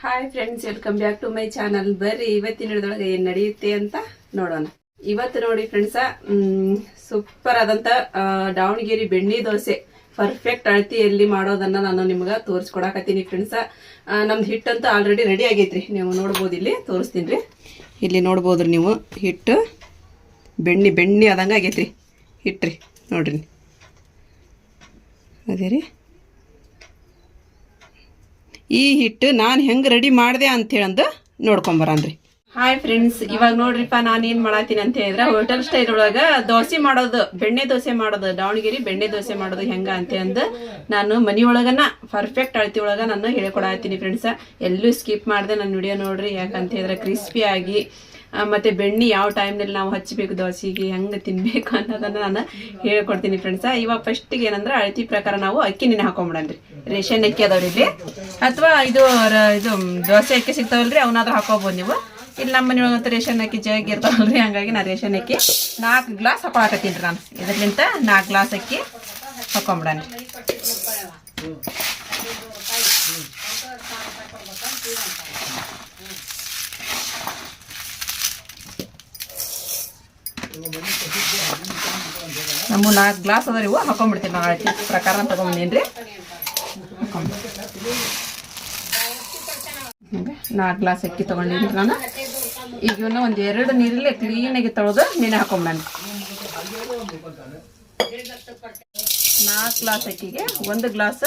Hi friends, welcome back to my channel. ಬರ್ರಿ ಇವತ್ತಿನ ಹಿಡಿದೊಳಗೆ ಏನ್ ನಡೆಯುತ್ತೆ ಅಂತ ನೋಡೋಣ. ಇವತ್ತು ನೋಡಿ ಫ್ರೆಂಡ್ಸ, ಸೂಪರ್ ಆದಂತ ದಾವಣಗೆರೆ ಬೆಣ್ಣೆ ದೋಸೆ ಪರ್ಫೆಕ್ಟ್ ಅಳತಿಯಲ್ಲಿ ಮಾಡೋದನ್ನ ನಾನು ನಿಮ್ಗೆ ತೋರಿಸ್ಕೊಡಕತ್ತೀನಿ ಫ್ರೆಂಡ್ಸ. ನಮ್ದು ಹಿಟ್ಟಂತೂ ಆಲ್ರೆಡಿ ರೆಡಿ ಆಗೈತ್ರಿ. ನೀವು ನೋಡ್ಬೋದು, ಇಲ್ಲಿ ತೋರಿಸ್ತೀನಿ. ಇಲ್ಲಿ ನೋಡ್ಬೋದ್ರಿ ನೀವು, ಹಿಟ್ಟು ಬೆಣ್ಣೆ ಆದಂಗೆ ಆಗೈತ್ರಿ ಹಿಟ್ರಿ. ನೋಡ್ರಿ ಅದೇ ರೀ, ಈ ಹಿಟ್ಟು ನಾನು ಹೆಂಗೆ ರೆಡಿ ಮಾಡಿದೆ ಅಂತೇಳಂದು ನೋಡ್ಕೊಂಬರನ್ರಿ. ಹಾಯ್ ಫ್ರೆಂಡ್ಸ್, ಇವಾಗ ನೋಡ್ರಿಪ್ಪ ನಾನು ಏನು ಮಾಡತ್ತೀನಿ ಅಂತ ಹೇಳಿದ್ರೆ, ಹೋಟೆಲ್ ಸ್ಟೈಲ್ ಒಳಗೆ ದೋಸೆ ಮಾಡೋದು, ಬೆಣ್ಣೆ ದೋಸೆ ಮಾಡೋದು, ದಾವಣಗೆರೆ ಬೆಣ್ಣೆ ದೋಸೆ ಮಾಡೋದು ಹೆಂಗೆ ಅಂತ ನಾನು ಮನೆಯೊಳಗನ ಪರ್ಫೆಕ್ಟ್ ಅಳತಿ ಒಳಗೆ ನಾನು ಹೇಳ್ಕೊಡತ್ತೀನಿ ಫ್ರೆಂಡ್ಸ. ಎಲ್ಲೂ ಸ್ಕಿಪ್ ಮಾಡಿದೆ ನನ್ನ ವಿಡಿಯೋ ನೋಡ್ರಿ. ಯಾಕಂತ ಹೇಳಿದ್ರೆ ಕ್ರಿಸ್ಪಿಯಾಗಿ ಮತ್ತು ಬೆಣ್ಣೆ ಯಾವ ಟೈಮ್ನಲ್ಲಿ ನಾವು ಹಚ್ಚಬೇಕು ದೋಸೆಗೆ, ಹೆಂಗೆ ತಿನ್ನಬೇಕು ಅನ್ನೋದನ್ನು ನಾನು ಹೇಳ್ಕೊಡ್ತೀನಿ ಫ್ರೆಂಡ್ಸ. ಇವಾಗ ಫಸ್ಟಿಗೆ ಏನಂದ್ರೆ ಅಳತಿ ಪ್ರಕಾರ ನಾವು ಅಕ್ಕಿ ನೆನೆ ಹಾಕೊಂಬಿಡನ್ರಿ. ರೇಷನ್ ಅಕ್ಕಿ ಅದಾವ್ರಿ ಇಲ್ಲಿ, ಅಥವಾ ಇದು ದೋಸೆ ಅಕ್ಕಿ ಸಿಗ್ತಾವಲ್ರಿ, ಅವನಾದ್ರೂ ಹಾಕೋಬೋದು ನೀವು. ಇಲ್ಲಿ ನಮ್ಮ ಮನೆಯೊಳಗಂತೂ ರೇಷನ್ ಅಕ್ಕಿ ಜಗ್ ಇರ್ತಾವಲ್ರಿ, ಹಂಗಾಗಿ ನಾನು ರೇಷನ್ ಅಕ್ಕಿ 4 ಗ್ಲಾಸ್ ಹಾಕೊಳಕತ್ತೀನಿ ರೀ. ನಾನು ಇದರಿಂದ 4 ಗ್ಲಾಸ್ ಅಕ್ಕಿ ಹಾಕೊಂಬಿಡನ್ರಿ. ನಮ್ಮ 4 ಗ್ಲಾಸ್ ಅದ ಇವು ಹಾಕೊಂಡ್ಬಿಡ್ತೀನಿ. ನಾವು ಅಳತಿ ಪ್ರಕಾರ ತಗೊಂಬಂದೇನ್ರಿ. 4 ಗ್ಲಾಸ್ ಅಕ್ಕಿ ತೊಗೊಂಡಿದ್ದೀನಿ ನಾನು. ಈಗ ಇವನ್ನ ಒಂದು 2 ನೀರಲ್ಲಿ ಕ್ಲೀನಾಗಿ ತೊಳೆದು ನೆನೆ ಹಾಕೊಂಡ್ಬಂದು. 4 ಗ್ಲಾಸ್ ಅಕ್ಕಿಗೆ 1 ಗ್ಲಾಸ್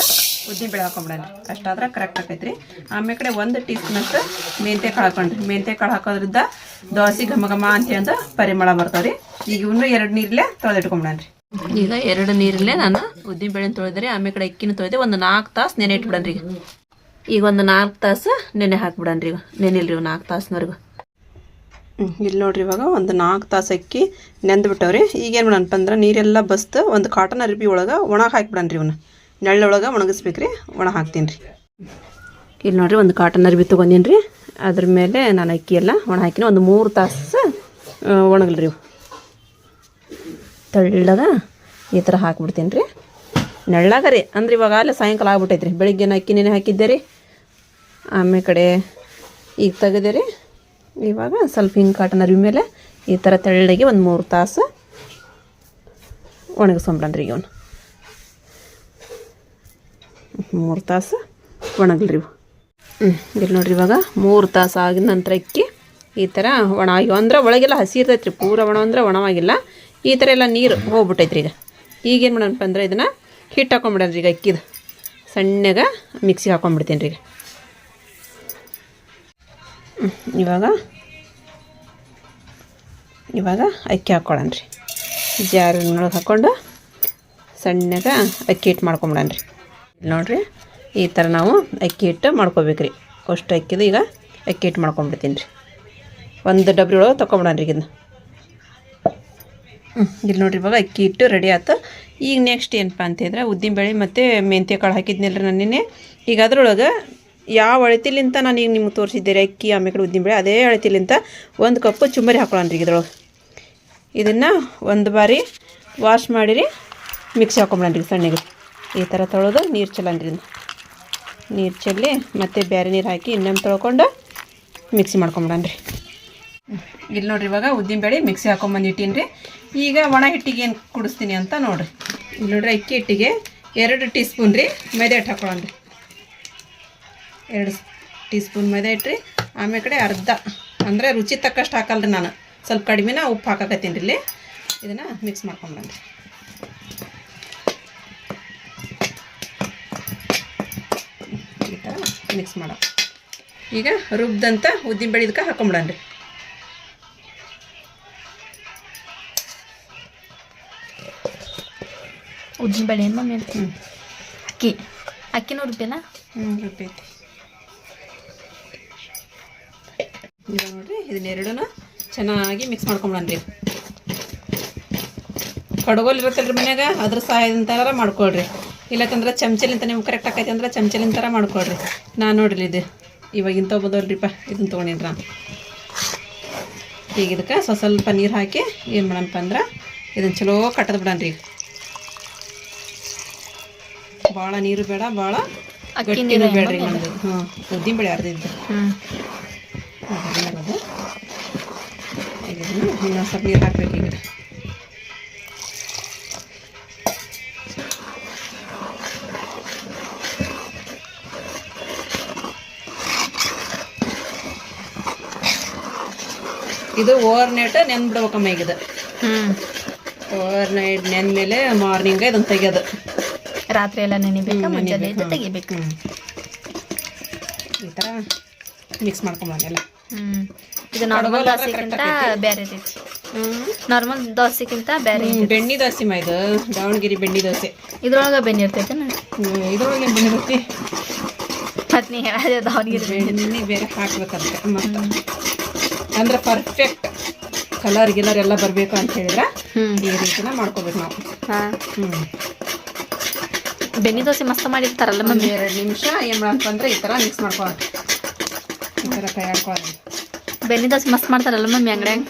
ಉದ್ದಿನಬೇಳೆ ಹಾಕೊಂಡ್ಬಿಡನ್ರಿ. ಅಷ್ಟಾದ್ರೆ ಕರೆಕ್ಟ್ ಆಕೈತ್ರಿ. ಆಮೇಲೆ ಕಡೆ 1 ಟೀ ಸ್ಪೂನ್ ಅಷ್ಟು ಮೆಂತ್ಯ ಕಾಳು ಹಾಕೊಂಡ್ರಿ. ಮೆಂತ್ಯ ಕಾಳು ಹಾಕೋದ್ರಿಂದ ದೋಸೆ ಘಮ ಘಮ ಅಂತ ಪರಿಮಳ ಬರ್ತಾವ್ರಿ. ಈಗ ಇವನು 2 ನೀರಲ್ಲೇ ತೊಳೆದಿಟ್ಕೊಂಡ್ಬಿಡನ್ರಿ. ಈಗ 2 ನೀರಲ್ಲೇ ನಾನು ಉದ್ದಿನಬೇಳೆ ತೊಳೆದ್ರಿ. ಆಮೇಲೆ ಕಡೆ ಅಕ್ಕಿನೂ ತೊಳೆದೆ. ಒಂದು 4 ತಾಸು ನೆನೆ ಇಟ್ಬಿಡನ್ರಿ. ಈಗ ಒಂದು 4 ತಾಸು ನೆನೆ ಹಾಕ್ಬಿಡನ್ರಿ. ಈಗ ನೆನೆಲ್ರಿ 4 ತಾಸಿನವರೆಗೂ. ಇಲ್ಲಿ ನೋಡ್ರಿ, ಇವಾಗ ಒಂದು 4 ತಾಸು ಅಕ್ಕಿ ನೆಂದ್ಬಿಟ್ಟವ್ರಿ. ಈಗೇನು ಮಾಡಣಪ್ಪ ಅಂದ್ರೆ, ನೀರೆಲ್ಲ ಬಸ್ತು ಒಂದು ಕಾಟನ್ ಅರಿಬಿ ಒಳಗೆ ಒಣ ಹಾಕಿಬಿಡನ್ರಿ. ಇವನ್ನ ನೆಳ್ಳೊಳಗೆ ಒಣಗಿಸ್ಬೇಕ್ರಿ. ಒಣ ಹಾಕ್ತೀನಿ ರೀ. ಇಲ್ಲಿ ನೋಡ್ರಿ, ಒಂದು ಕಾಟನ್ ಅರಿಬಿ ತೊಗೊಂಡೀನಿ ರೀ. ಅದ್ರ ಮೇಲೆ ನಾನು ಅಕ್ಕಿ ಎಲ್ಲ ಒಣ ಹಾಕಿನಿ. ಒಂದು 3 ತಾಸು ಒಣಗಲ್ರಿ. ಇವು ತೆಳ್ಳಗ ಈ ಥರ ಹಾಕ್ಬಿಡ್ತೀನಿ ರೀ, ನೆಳ್ಳಾಗ ರೀ. ಅಂದ್ರೆ ಇವಾಗ ಅಲ್ಲೇ ಸಾಯಂಕಾಲ ಆಗ್ಬಿಟ್ಟೈತ್ರಿ. ಬೆಳಿಗ್ಗೆ ಅಕ್ಕಿ ನೆನೆ ಹಾಕಿದ್ದೆ ರೀ. ಆಮೇಲೆ ಕಡೆ ಈಗ ತೆಗೆದೆ ರೀ. ಇವಾಗ ಸ್ವಲ್ಪ ಹಿಂಗೆ ಕಾಟನ್ ಅರಿವಿ ಮೇಲೆ ಈ ಥರ ತೆಳ್ಳಗೆ ಒಂದು 3 ತಾಸು ಒಣಗಿಸ್ಕೊಂಬಿಡನ್ರಿ. ಇವನು 3 ತಾಸು ಒಣಗಲ್ರಿ ಇವು. ಇಲ್ಲಿ ನೋಡ್ರಿ, ಇವಾಗ 3 ತಾಸು ಆಗಿದ ನಂತರ ಅಕ್ಕಿ ಈ ಥರ ಒಣ ಆಗ್ಯಾವ. ಅಂದ್ರೆ ಒಳಗೆಲ್ಲ ಹಸಿ ಇರ್ತೈತೆ ರೀ. ಪೂರ ಒಣ ಅಂದ್ರೆ ಒಣವಾಗಿಲ್ಲ. ಈ ಥರ ಎಲ್ಲ ನೀರು ಹೋಗ್ಬಿಟ್ಟೈತ್ರಿ. ಈಗೇನು ಮಾಡೋಣಪ್ಪ ಅಂದ್ರೆ, ಇದನ್ನು ಹಿಟ್ಟು ಹಾಕೊಂಡ್ಬಿಡನ್ರಿ. ಈಗ ಅಕ್ಕಿದು ಸಣ್ಣಗ ಮಿಕ್ಸಿಗೆ ಹಾಕೊಂಡ್ಬಿಡ್ತೀನಿ ರೀ. ಇವಾಗ ಅಕ್ಕಿ ಹಾಕ್ಕೊಳ್ಳೋಣ್ರಿ. ಜಾರಿನೊಳಗೆ ಹಾಕ್ಕೊಂಡು ಸಣ್ಣಗ ಅಕ್ಕಿ ಹಿಟ್ಟು ಮಾಡ್ಕೊಂಬಿಡನ್ರಿ. ನೋಡಿರಿ, ಈ ಥರ ನಾವು ಅಕ್ಕಿ ಹಿಟ್ಟು ಮಾಡ್ಕೋಬೇಕ್ರಿ. ಅಷ್ಟು ಅಕ್ಕಿದು ಈಗ ಅಕ್ಕಿ ಹಿಟ್ಟು ಮಾಡ್ಕೊಂಬಿಡ್ತೀನಿ ರೀ. ಒಂದು ಡಬ್ರಿ ಒಳಗೆ ತೊಗೊಂಬಿಡನ್ರಿ ಇದನ್ನು. ಇಲ್ಲಿ ನೋಡಿರಿ, ಇವಾಗ ಅಕ್ಕಿ ಹಿಟ್ಟು ರೆಡಿ ಆಯ್ತು. ಈಗ ನೆಕ್ಸ್ಟ್ ಏನಪ್ಪ ಅಂತಂದ್ರೆ, ಉದ್ದಿನಬೇಳೆ ಮತ್ತು ಮೆಂತ್ಯ ಕಾಳು ಹಾಕಿದ್ನಲ್ರಿ ನಾನು ನಿನ್ನೆ. ಈಗ ಅದ್ರೊಳಗೆ ಯಾವ ಅಳತಿಲಿಂತ ನಾನು ಈಗ ನಿಮ್ಗೆ ತೋರಿಸಿದ್ದೆ ರೀ, ಅಕ್ಕಿ ಆಮೇಲೆ ಉದ್ದಿನಬೇಳೆ, ಅದೇ ಅಳತಿಲಿಂತ 1 ಕಪ್ಪು ಚುಮ್ಮರಿ ಹಾಕೊಳ್ಳೋಣ್ರಿ ಇದ್ರೊಳಗೆ. ಇದನ್ನು ಒಂದು ಬಾರಿ ವಾಶ್ ಮಾಡಿರಿ ಮಿಕ್ಸಿ ಹಾಕೊಂಬಿಡನ್ರಿ ಸಣ್ಣಗೆ. ಈ ಥರ ತೊಳೆದು ನೀರು ಚೆಲ್ಲನ್ರಿ. ನೀರು ಚೆಲ್ಲಿ ಮತ್ತು ಬೇರೆ ನೀರು ಹಾಕಿ ಇನ್ನೊಮ್ಮೆ ತೊಳ್ಕೊಂಡು ಮಿಕ್ಸಿ ಮಾಡ್ಕೊಂಬಿಡನ್ರಿ. ಇಲ್ಲಿ ನೋಡ್ರಿ, ಇವಾಗ ಉದ್ದಿನಬೇಳೆ ಮಿಕ್ಸಿ ಹಾಕೊಂಬಂದು ಇಟ್ಟೀನಿ ರೀ. ಈಗ ಒಣ ಹಿಟ್ಟಿಗೆ ಏನು ಕುಡಿಸ್ತೀನಿ ಅಂತ ನೋಡಿರಿ. ಇಲ್ಲಿ ನೋಡ್ರಿ, ಅಕ್ಕಿ ಹಿಟ್ಟಿಗೆ 2 ಟೀ ಸ್ಪೂನ್ ರೀ ಮೈದಾ ಹಿಟ್ಟು ಹಾಕೊಳ್ಳೋಣ್ರಿ. 2 ಟೀ ಸ್ಪೂನ್ ಮೈದಾ ಹಿಟ್ಟು. ಆಮೇಲೆ ಕಡೆ ಅರ್ಧ ಅಂದರೆ ರುಚಿ ತಕ್ಕಷ್ಟು ಹಾಕಲ್ರಿ. ನಾನು ಸ್ವಲ್ಪ ಕಡಿಮೆನ ಉಪ್ಪು ಹಾಕಕತ್ತೀನಿ ರೀ. ಇಲ್ಲಿ ಇದನ್ನು ಮಿಕ್ಸ್ ಮಾಡ್ಕೊಂಬಿಡನ್ರಿ. ಈ ಥರ ಮಿಕ್ಸ್ ಮಾಡೋ. ಈಗ ರುಬ್ದಂಥ ಉದ್ದಿನಬೇಳೆ ಇದಕ್ಕೆ ಹಾಕೊಂಬಿಡನ್ರಿ. ಉದ್ದಿನಬೇಳೆ ಏನು ಮಮ್ಮಿ ಅಕ್ಕಿನೂ ರುಬ್ಬಿಲ್ಲ? ರುಬ್ಬೈತಿ. ಇವಾಗ ನೋಡಿರಿ, ಇದನ್ನೆರಡೂ ಚೆನ್ನಾಗಿ ಮಿಕ್ಸ್ ಮಾಡ್ಕೊಂಬಿಡನ್ರಿ. ಕಡ್ಗೋಲ್ ಇರುತ್ತಲ್ರಿ ಮನ್ಯಾಗ, ಅದ್ರ ಸಹಾಯದಿಂತಾರ ಮಾಡ್ಕೊಳ್ರಿ. ಇಲ್ಲತ್ತಂದ್ರೆ ಚಮಚಲಿಂತ ನಿಮ್ಗೆ ಕರೆಕ್ಟ್ ಆಕೈತಿ ಅಂದ್ರೆ ಚಮಚಲಿಂತಾರ ಮಾಡ್ಕೊಳ್ರಿ. ನಾನು ನೋಡ್ರಿ, ಇದು ಇವಾಗ ಇಂಥ ಬಂದವಲ್ರಿಪ್ಪ, ಇದನ್ನು ತೊಗೊಂಡಿನಿ ನಾನು. ಈಗ ಇದಕ್ಕೆ ಸ್ವಲ್ಪ ನೀರು ಹಾಕಿ ಏನು ಮಾಡಣಪ್ಪ ಅಂದ್ರೆ, ಇದನ್ನು ಚಲೋ ಕಟ್ಟದು ಬಿಡನ್ರಿ. ಭಾಳ ನೀರು ಬೇಡ, ಭಾಳ ಗಟ್ಟಿನೂ ಬೇಡ್ರಿ ನಮ್ದು. ಉದ್ದಿನ ಬೇಳೆ ಅರ್ದಿದ್ದು ಈಗ ಇನ್ನೊಂದು ಸ್ವಲ್ಪ ನೀರು ಹಾಕ್ಬೇಕು. ಈಗ ಇದು ಓವರ್ ನೈಟ್ ನೆನ್ಬಿಡ್ಬೇಕಮ್ಮ. ಈಗ ಇದು ಓವರ್ ನೈಟ್ ನೆನ್ಮೇಲೆ ಮಾರ್ನಿಂಗ್ ಇದನ್ನು ತೆಗಿಯೋದು. ರಾತ್ರಿ ಎಲ್ಲ ನೆನಿಬೇಕು, ಮುಂಜಾನೆ ಎದ್ದು ತೆಗಿಬೇಕು. ಈ ಥರ ಮಿಕ್ಸ್ ಮಾಡ್ಕೊಂಬಲ್ಲ. ಇದು ನಾರ್ಮಲ್ ದೋಸೆಗಿಂತ ಬೇರೆ ಐತಿ. ನಾರ್ಮಲ್ ದೋಸೆಗಿಂತ ಬೇರೆ ಬೆಣ್ಣೆ ದೋಸೆ ಮಾ ಇದು ದಾವಣಗೆರೆ ಬೆಣ್ಣೆ ದೋಸೆ. ಇದ್ರೊಳಗೆ ಬೆಣ್ಣೆ ಇರ್ತೈತೆ. ಇದ್ರೊಳಗೆ ಬೆಣ್ಣೆ ಬರ್ತೈತಿ. ಮತ್ತು ನೀ ಹೇಳಿದೆ ದಾವಣಗೆರೆ ಬೆಣ್ಣೆ ಬೇರೆ ಹಾಕ್ಬೇಕಂತ ಅಂದ್ರೆ ಪರ್ಫೆಕ್ಟ್ ಕಲರ್ ಗಿಲರ್ ಎಲ್ಲ ಬರಬೇಕು ಅಂತ ಹೇಳಿದ್ರೆ ಈ ರೀತಿನ ಮಾಡ್ಕೋಬೇಕು ನಾವು. ಬೆಣ್ಣೆ ದೋಸೆ ಮಸ್ತ್ ಮಾಡಿರ್ತಾರಲ್ಲ ಮಮ್ಮಿ. 2 ನಿಮಿಷ ಏನು ಮಾಡಂತಂದ್ರೆ ಈ ಥರ ಮಿಕ್ಸ್ ಮಾಡ್ಕೊಳ್ಳೋದು. ಈ ಥರ ಕೈ ಆಡ್ಕೊಳ್ಳೋದು. ಬೆಣ್ಣೆ ದೋಸೆ ಮಸ್ತ್ ಮಾಡ್ತಾರಲ್ಲ ಮಮ್ಮಿ ಅಂಗಡ್ಯಾಗ.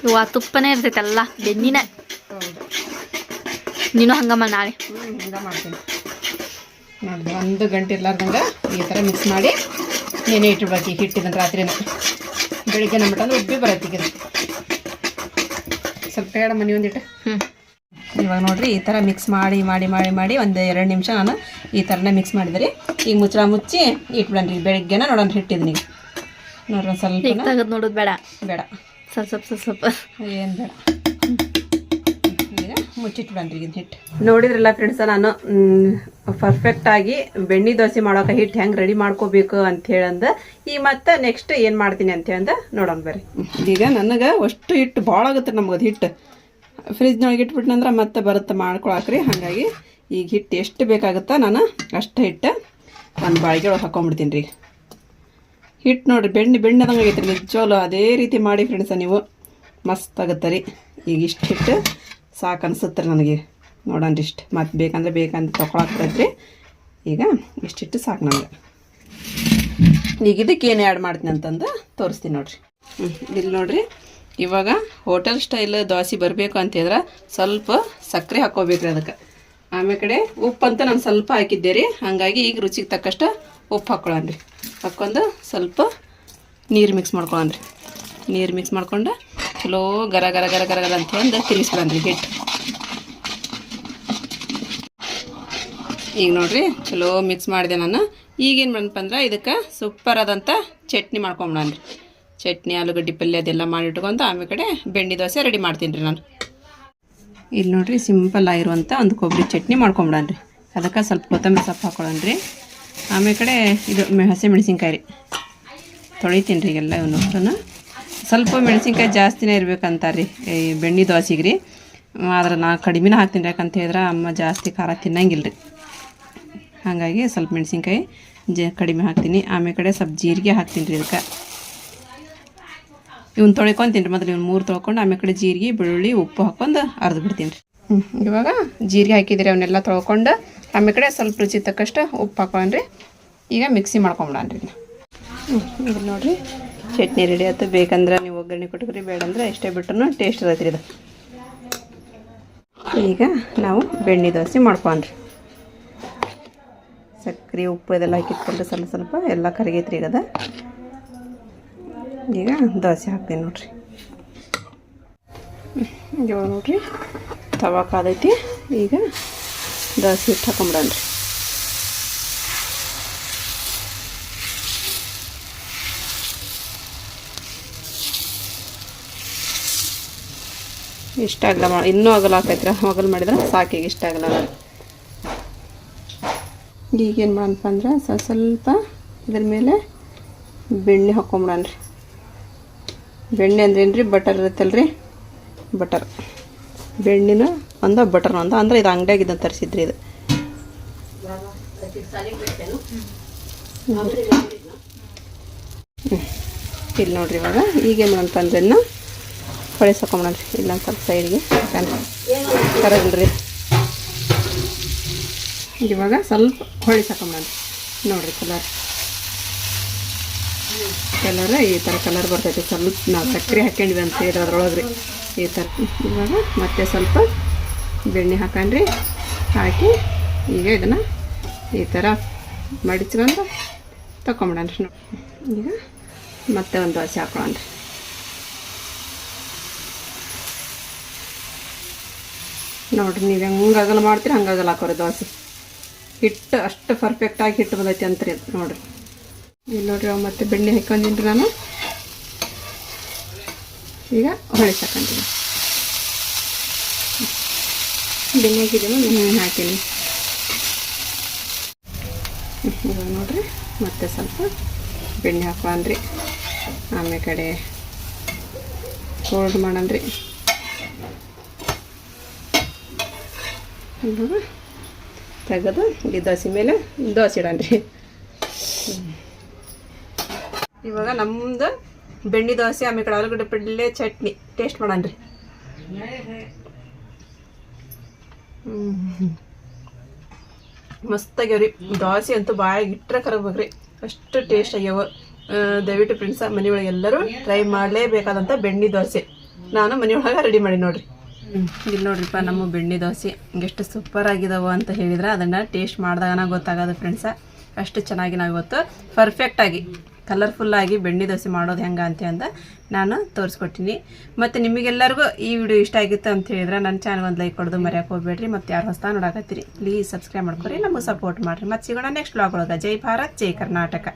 ಇವು ತುಪ್ಪನೇ ಇರ್ತೈತಲ್ಲ ಬೆಣ್ಣಿನ. ಹೌದು, ನೀನು ಹಂಗಮ್ಮ ನಾಳೆ ಹಿಂಗೆ ಮಾಡ್ತೀನಿ ನೋಡಿ. 1 ಗಂಟೆ ಇರ್ಲಾರ್ದಂಗೆ ಈ ಥರ ಮಿಕ್ಸ್ ಮಾಡಿ ನೆನೆ ಇಟ್ಬಿಡ್ಬೇಕು. ಹಿಟ್ಟಿದನ್ನು ರಾತ್ರಿನ ಬೆಳಿಗ್ಗೆ ನಮ್ಬಿಟ್ಟಂದ್ರೆ ಉಬ್ಬಿ ಬರತ್ತೀಗ. ಸ್ವಲ್ಪ ಬೇಡ ಮನೆ ಒಂದಿಟ್ಟು. ಇವಾಗ ನೋಡ್ರಿ ಈ ಥರ ಮಿಕ್ಸ್ ಮಾಡಿ ಮಾಡಿ ಮಾಡಿ ಮಾಡಿ ಒಂದು 2 ನಿಮಿಷ ನಾನು ಈ ಥರನೇ ಮಿಕ್ಸ್ ಮಾಡಿದ್ರಿ. ಈಗ ಮುಚ್ಚಳ ಮುಚ್ಚಿ ಇಟ್ಬಿಡನ್ರಿ. ಬೆಳಿಗ್ಗೆನ ನೋಡೋಣ ಹಿಟ್ಟಿದ್ದೀನಿ. ಈಗ ನೋಡ್ರಿ ಸ್ವಲ್ಪ ತೆಗೆದು ನೋಡೋದು ಬೇಡ. ಬೇಡ, ಸ್ವಲ್ಪ ಏನು ಬೇಡ. ಈಗ ಮುಚ್ಚಿಟ್ಬಿಡನ್ರಿ ಇದು ಹಿಟ್ಟು. ನೋಡಿದ್ರಲ್ಲ ಫ್ರೆಂಡ್ಸ, ನಾನು ಪರ್ಫೆಕ್ಟಾಗಿ ಬೆಣ್ಣೆ ದೋಸೆ ಮಾಡೋಕೆ ಹಿಟ್ಟು ಹೆಂಗೆ ರೆಡಿ ಮಾಡ್ಕೋಬೇಕು ಅಂತ ಹೇಳಂದ. ಈಗ ಮತ್ತೆ ನೆಕ್ಸ್ಟ್ ಏನು ಮಾಡ್ತೀನಿ ಅಂತ ಹೇಳಂದ ನೋಡೋಣ ಬರ್ರಿ. ಈಗ ನನಗೆ ಅಷ್ಟು ಹಿಟ್ಟು ಭಾಳ ಆಗುತ್ತೆ ನಮ್ಗೆ. ಅದು ಹಿಟ್ಟು ಫ್ರಿಜ್ನೊಳಗೆ ಇಟ್ಬಿಟ್ನಂದ್ರೆ ಮತ್ತೆ ಬರುತ್ತೆ ಮಾಡ್ಕೊಳಕ್ರಿ. ಹಾಗಾಗಿ ಈಗ ಹಿಟ್ಟು ಎಷ್ಟು ಬೇಕಾಗುತ್ತಾ ನಾನು ಅಷ್ಟು ಹಿಟ್ಟು ಒಂದು ಬಾಳಿಗೆ ಒಳಗೆ ಹಾಕೊಂಡ್ಬಿಡ್ತೀನಿ ರೀ. ಹಿಟ್ಟು ನೋಡಿರಿ ಬೆಣ್ಣದಂಗೆ ಆಗೈತೆ ರೀ ನಿಜವಲ್ಲ. ಅದೇ ರೀತಿ ಮಾಡಿ ಫ್ರೆಂಡ್ಸ, ನೀವು ಮಸ್ತ್ ಆಗುತ್ತೆ ರೀ. ಈಗ ಇಷ್ಟು ಹಿಟ್ಟು ಸಾಕು ಅನಿಸುತ್ತೆ ರೀ ನನಗೆ. ನೋಡೋಣ ಇಷ್ಟು ಮತ್ತು ಬೇಕಂತ ತೊಗೊಳಕ್ತೈತ್ರಿ. ಈಗ ಇಷ್ಟು ಹಿಟ್ಟು ಸಾಕು ನನಗೆ. ಈಗ ಇದಕ್ಕೆ ಏನು ಆ್ಯಡ್ ಮಾಡ್ತೀನಿ ಅಂತಂದು ತೋರಿಸ್ತೀನಿ ನೋಡಿರಿ. ಇಲ್ಲಿ ನೋಡಿರಿ, ಇವಾಗ ಹೋಟೆಲ್ ಸ್ಟೈಲ್ ದೋಸೆ ಬರಬೇಕು ಅಂತಂದ್ರೆ ಸ್ವಲ್ಪ ಸಕ್ಕರೆ ಹಾಕ್ಕೋಬೇಕು ರೀ ಅದಕ್ಕೆ. ಆಮೇಲೆ ಕಡೆ ಉಪ್ಪು ಅಂತ ನಾನು ಸ್ವಲ್ಪ ಹಾಕಿದ್ದೆ ರೀ. ಹಾಗಾಗಿ ಈಗ ರುಚಿಗೆ ತಕ್ಕಷ್ಟು ಉಪ್ಪು ಹಾಕ್ಕೊಳ್ಳೋಣ ರೀ. ಹಾಕ್ಕೊಂಡು ಸ್ವಲ್ಪ ನೀರು ಮಿಕ್ಸ್ ಮಾಡ್ಕೊಳ್ಳೋಣ ರೀ. ನೀರು ಮಿಕ್ಸ್ ಮಾಡ್ಕೊಂಡು ಚಲೋ ಗರ ಗರ ಗರ ಗರ ಗರ ಅಂತ ಒಂದು ತಿರುಗಿಸ್ಕೊಳ್ಳೋಣ ರೀ ಹಿಟ್ಟು. ಈಗ ನೋಡಿರಿ ಚಲೋ ಮಿಕ್ಸ್ ಮಾಡಿದೆ ನಾನು. ಈಗೇನು ಮಾಡಪ್ಪ ಅಂದ್ರೆ ಇದಕ್ಕೆ ಸೂಪರ್ ಆದಂಥ ಚಟ್ನಿ ಮಾಡ್ಕೊಂಬಿಡೋಣ ರೀ. ಚಟ್ನಿ, ಆಲೂಗಡ್ಡೆ ಪಲ್ಯ ಅದೆಲ್ಲ ಮಾಡಿಟ್ಕೊಂಡು ಆಮೇಲೆ ಕಡೆ ಬೆಣ್ಣೆ ದೋಸೆ ರೆಡಿ ಮಾಡ್ತೀನಿ ರೀ ನಾನು. ಇಲ್ಲಿ ನೋಡಿರಿ ಸಿಂಪಲ್ ಆಗಿರುವಂಥ ಒಂದು ಕೊಬ್ಬರಿ ಚಟ್ನಿ ಮಾಡ್ಕೊಂಬಿಡೋಣ ರೀ. ಅದಕ್ಕೆ ಸ್ವಲ್ಪ ಕೊತ್ತಂಬರಿ ಸೊಪ್ಪು ಹಾಕ್ಕೊಳ್ಳೋಣ ರೀ. ಆಮೇಲೆ ಕಡೆ ಇದು ಹಸಿ ಮೆಣಸಿನ್ಕಾಯಿ ರೀ ತೊಳಿತೀನಿ ರೀ. ಎಲ್ಲ ಇವನು ಸ್ವಲ್ಪ ಮೆಣಸಿನ್ಕಾಯಿ ಜಾಸ್ತಿನೇ ಇರ್ಬೇಕಂತಾರೆ ರೀ ಈ ಬೆಣ್ಣೆ ದೋಸೆಗೆ ರೀ. ಆದ್ರೆ ನಾ ಕಡಿಮೆನೇ ಹಾಕ್ತೀನಿ ರೀ. ಯಾಕಂತ ಹೇಳಿದ್ರೆ ಅಮ್ಮ ಜಾಸ್ತಿ ಖಾರ ತಿನ್ನಂಗಿಲ್ಲ ರೀ. ಹಾಗಾಗಿ ಸ್ವಲ್ಪ ಮೆಣಸಿನ್ಕಾಯಿ ಕಡಿಮೆ ಹಾಕ್ತೀನಿ. ಆಮೇಲೆ ಕಡೆ ಸ್ವಲ್ಪ ಜೀರಿಗೆ ಹಾಕ್ತೀನಿ ರೀ ಇದಕ್ಕೆ. ಇವ್ನು ತೊಳ್ಕೊತೀನಿ ರೀ ಮೊದಲು. ಇವ್ನು 3 ತೊಳ್ಕೊಂಡು ಆಮೇಲೆ ಕಡೆ ಜೀರಿಗೆ, ಬೆಳ್ಳುಳ್ಳಿ, ಉಪ್ಪು ಹಾಕ್ಕೊಂಡು ಅರ್ದು ಬಿಡ್ತೀನಿ ರೀ. ಇವಾಗ ಜೀರಿಗೆ ಹಾಕಿದ್ದೀರಿ, ಅವನ್ನೆಲ್ಲ ತೊಳ್ಕೊಂಡು ಆಮೇಲೆ ಕಡೆ ಸ್ವಲ್ಪ ರುಚಿ ತಕ್ಕಷ್ಟು ಉಪ್ಪು ಹಾಕೊಳ್ಳೋಣ ರೀ. ಈಗ ಮಿಕ್ಸಿ ಮಾಡ್ಕೊಂಬಿಡೋಣ ರೀ. ಇದು ನೋಡಿರಿ ಚಟ್ನಿ ರೆಡಿ ಆಯ್ತು. ಬೇಕಂದ್ರೆ ನೀವು ಒಗ್ಗರಣೆ ಕೊಟ್ಕೊರಿ, ಬೇಡಂದ್ರೆ ಇಷ್ಟೇ ಬಿಟ್ರೂ ಟೇಸ್ಟ್ ಇರತ್ತೆ ರೀ ಇದು. ಈಗ ನಾವು ಬೆಣ್ಣೆ ದೋಸೆ ಮಾಡ್ಕೊಂಡ್ರಿ. ಸಕ್ಕರೆ ಉಪ್ಪು ಇದೆಲ್ಲ ಹಾಕಿಟ್ಕೊಂಡ್ರೆ ಸ್ವಲ್ಪ ಸ್ವಲ್ಪ ಎಲ್ಲ ಕರಗೈತ್ರಿ. ಈಗ ದೋಸೆ ಹಾಕ್ತೀನಿ ನೋಡ್ರಿ. ಇವಾಗ ನೋಡ್ರಿ ತವಾ ಕಾದೈತಿ. ಈಗ ದೋಸೆ ಹಿಟ್ಟು ಹಾಕೊಂಬಿಡೋಣ ರೀ. ಇಷ್ಟ ಆಗಲ್ಲ, ಇನ್ನೂ ಆಗಲ್ಲ ಹಾಕೈತ್ರ. ಹೊಗಲ್ ಮಾಡಿದ್ರೆ ಸಾಕೀಗ ಇಷ್ಟ ಆಗಲ್ಲ. ಈಗೇನು ಮಾಡಪ್ಪ ಅಂದ್ರೆ ಸ್ವಲ್ಪ ಇದ್ರ ಮೇಲೆ ಬೆಣ್ಣೆ ಹಾಕ್ಕೊಂಬಿಡೋಣ ರೀ. ಬೆಣ್ಣೆ ಅಂದ್ರೇನು ರೀ, ಬಟರ್ ಇರುತ್ತಲ್ಲ ರೀ, ಬಟರ್. ಬೆಣ್ಣೆನ ಒಂದು ಬಟರ್ ಒಂದು ಅಂದ್ರೆ ಇದು ಅಂಗಡಿಯಾಗಿದ್ದ ತರಿಸಿದ್ರಿ. ಇದು ಇಲ್ಲಿ ನೋಡ್ರಿ. ಇವಾಗ ಈಗೇನು ಅಂತಂದ್ರೆ ಇದನ್ನ ಹೊಳಿಸಿ ಹಾಕೊಂಬಿಡೋಣ ರೀ. ಇಲ್ಲೊಂದು ಸ್ವಲ್ಪ ಸೈಡ್ಗೆ ಕರಗಿಲ್ರಿ. ಇವಾಗ ಸ್ವಲ್ಪ ಹೊಳಿಸಿ ಹಾಕೊಂಬಿಡೋಣ ನೋಡಿರಿ. ಕಲರ್ ಈ ಥರ ಕಲರ್ ಬರ್ತೈತೆ. ಸ್ವಲ್ಪ ನಾವು ಸಕ್ಕರೆ ಹಾಕ್ಕೊಂಡಿವಿ ಅಂತ ಹೇಳಿದ್ರೆ ಅದ್ರೊಳಗೆ ರೀ ಈ ಥರ. ಇವಾಗ ಮತ್ತೆ ಸ್ವಲ್ಪ ಬೆಣ್ಣೆ ಹಾಕೊಂಡ್ರಿ. ಹಾಕಿ ಈಗ ಇದನ್ನು ಈ ಥರ ಮಡಿಚ್ಕೊಂಡು ತಗೊಂಬಿಡಣ್ರಿ. ಈಗ ಮತ್ತೆ ಒಂದು ದೋಸೆ ಹಾಕೊಳ್ಳೋಣ್ರಿ. ನೋಡಿರಿ, ನೀವು ಹೆಂಗೆ ಅಗಲ ಮಾಡ್ತೀರಿ ಹಂಗೆ ಅಗಲ ಹಾಕೋರಿ ದೋಸೆ. ಹಿಟ್ಟು ಅಷ್ಟು ಪರ್ಫೆಕ್ಟಾಗಿ ಹಿಟ್ಟು ಬಂದೈತಿ ಅಂತ್ರಿ ಅದು. ನೋಡಿರಿ ಇಲ್ಲಿ ನೋಡ್ರಿ, ಮತ್ತೆ ಬೆಣ್ಣೆ ಹಾಕೊಂಡಿನ್ರಿ ನಾನು. ಈಗ ಹೊಳಿಸಿ ಹಾಕೊಂತೀನಿ. ಬೆಣ್ಣೆ ಹಾಕಿದ್ದೀನಿ, ಹಾಕೀನಿ. ಇವಾಗ ನೋಡ್ರಿ ಮತ್ತೆ ಸ್ವಲ್ಪ ಬೆಣ್ಣೆ ಹಾಕೋಣ್ರಿ. ಆಮೇಲೆ ಕಡೆ ಫೋಲ್ಡ್ ಮಾಡಣ್ರಿ. ತೆಗೆದು ಈ ದೋಸೆ ಮೇಲೆ ದೋಸೆ ಇಡಣ್ರಿ. ಇವಾಗ ನಮ್ಮದು ಬೆಣ್ಣೆ ದೋಸೆ, ಆಮೇಲೆ ಕಡೆ ಆಲೂಗಡ್ಡೆ ಪಲ್ಯ ಚಟ್ನಿ ಟೇಸ್ಟ್ ಮಾಡಣ್ರಿ. ಮಸ್ತಾಗ್ಯಾವ್ರಿ. ದೋಸೆ ಅಂತೂ ಬಾಯಿಗೆ ಇಟ್ಟರೆ ಕರಬೇಕ್ರಿ, ಅಷ್ಟು ಟೇಸ್ಟ್ ಆಗ್ಯಾವ. ದಯವಿಟ್ಟು ಫ್ರೆಂಡ್ಸ ಮನೆಯೊಳಗೆ ಎಲ್ಲರೂ ಟ್ರೈ ಮಾಡಲೇಬೇಕಾದಂಥ ಬೆಣ್ಣೆ ದೋಸೆ ನಾನು ಮನೆಯೊಳಗೆ ರೆಡಿ ಮಾಡಿ ನೋಡಿರಿ. ಇಲ್ಲಿ ನೋಡ್ರಿಪ್ಪ, ನಮ್ಮ ಬೆಣ್ಣೆ ದೋಸೆ ಎಷ್ಟು ಸೂಪರ್ ಆಗಿದಾವ ಅಂತ ಹೇಳಿದ್ರೆ ಅದನ್ನು ಟೇಸ್ಟ್ ಮಾಡಿದಾಗನ ಗೊತ್ತಾಗೋದು ಫ್ರೆಂಡ್ಸ. ಅಷ್ಟು ಚೆನ್ನಾಗಿ ನಾವು ಇವತ್ತು ಪರ್ಫೆಕ್ಟಾಗಿ ಕಲರ್ಫುಲ್ಲಾಗಿ ಬೆಣ್ಣೆ ದೋಸೆ ಮಾಡೋದು ಹೆಂಗೆ ಅಂತ ನಾನು ತೋರಿಸ್ಕೊಟ್ಟಿನಿ. ಮತ್ತು ನಿಮಗೆಲ್ಲರಿಗೂ ಈ ವಿಡಿಯೋ ಇಷ್ಟ ಆಗಿತ್ತು ಅಂತ ಹೇಳಿದ್ರೆ ನನ್ನ ಚಾನಲ್ ಒಂದು ಲೈಕ್ ಕೊಡೋದು ಮರೆಯೋಕೆ ಹೋಗ್ಬೇಡ್ರಿ. ಮತ್ತು ಯಾರು ಹೊಸ ನೋಡಕತ್ತೀರಿ ಪ್ಲೀಸ್ ಸಬ್ಸ್ಕ್ರೈಬ್ ಮಾಡ್ಕೊರಿ, ನಮಗೆ ಸಪೋರ್ಟ್ ಮಾಡಿರಿ. ಮತ್ತು ಸಿಗೋಣ ನೆಕ್ಸ್ಟ್ ವ್ಲಾಗ್ ಒಳಗೆ. ಜೈ ಭಾರತ್, ಜೈ ಕರ್ನಾಟಕ.